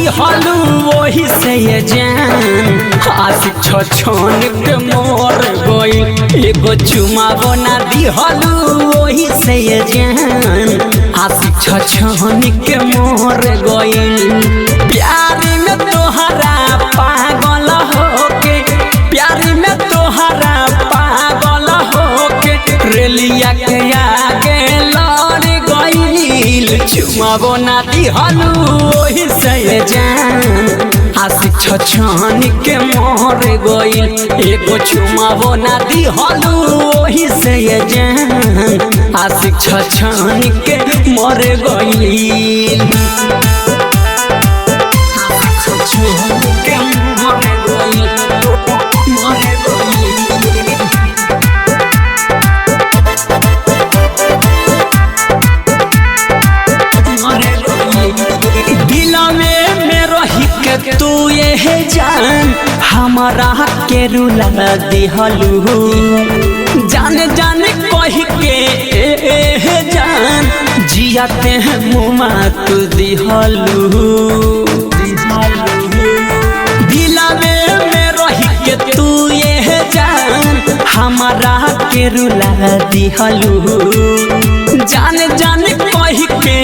दिहलू वही से ये जान आशिक छछन के मोर गइल एगो चुमावो ना दिहलू वही से ये जान आशिक छछन के मोर गइल प्यार में तोहरा पागल होके प्यार में तोहरा पागल होके रेलिया के आगे लड़ गइल चुमावो ना दिहलू वही से जान आशिक छछन के मोर गइल एगो चुमावो ना दिहलू वही से जान आशिक छछन के मोर गइल तू ये जान हमारा के रुला दिहलू जान जान कह के जान जियाते हैं मुमा तू दिहलू दिला में रही के तू ये जान हमारा के रुला दिहलू जान जान कह के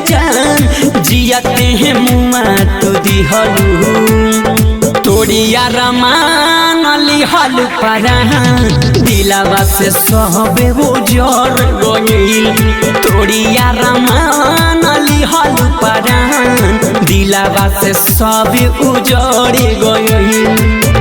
जान जियाते हैं मुआ तू दिहलू तोड़िया रमान लिहल परान दिलावा से सब उजड़ गइल तोड़िया रमान लिहल परान दिलावा से सब उजड़ गइल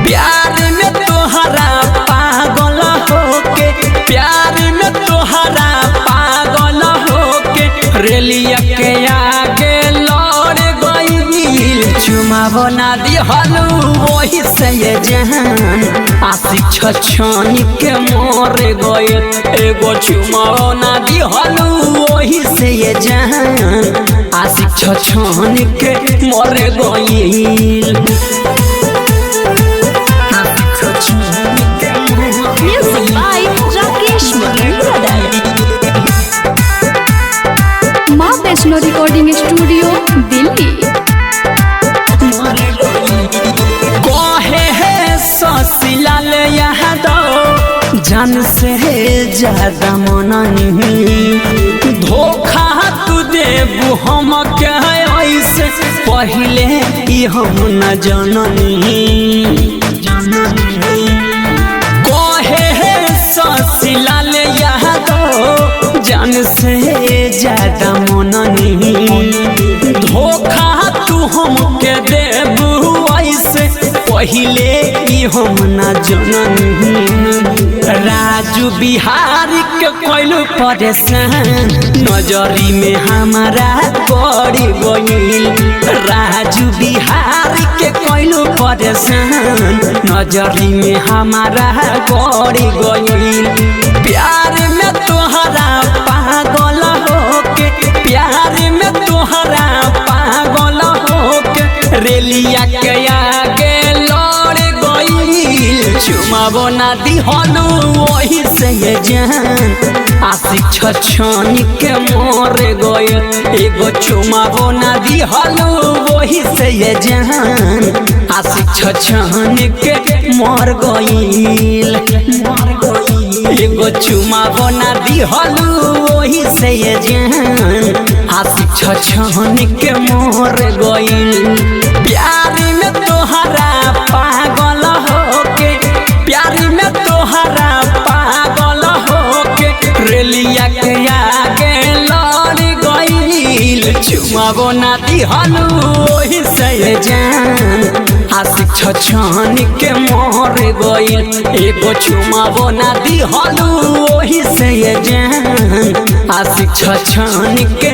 प्यार में तोहरा पागल होके प्यार में तोहरा पागल होके रेलिया के आगे लड़ गइल चुमावो ना दिहलू वही से जान आशिक छछन के मोर गइल एगो चुमावो ना दिहलू वही से जान आशिक छछन के मोर गइल वैष्णो रिकॉर्डिंग स्टूडियो दिल्ली कहे है ससिलाल यादव जान से ज्यादा मननी धोखा तू देबू हम के ऐसे पहले ही हम न जननी कहे है ससिलाल यादव जान से ज्यादा मननी धोखा तू हमके देबू ऐसे पहले ही हम न जननी राजू बिहारी के कोइलू परेशान नजरी में हमारा पड़ गइल राजू बिहारी के कोइलू परेशान नजरी में हमारा पड़ गइल प्यार में तोहरा पागल होके प्यार में तोहरा पागल होके रेलिया के आगे लड़ गइल चुमावो ना दिहलू वही से जान आशिक छछन के मोर गइल एगो चुमावो ना दिहलू वही से जान आशिक छछन के मोर गइल एगो चुमावो ना दिहलू वही से जान आशिक छछन के मोर गइल प्यार में तोहरा पागल होके प्यार में तोहरा पागल होके रेलिया के आगे लड़ गइल चुमावो ना दिहलू वही से जान आशिक छछन के मोर गइल एगो चुमावो ना दिहलू वही से जान आशिक छछन के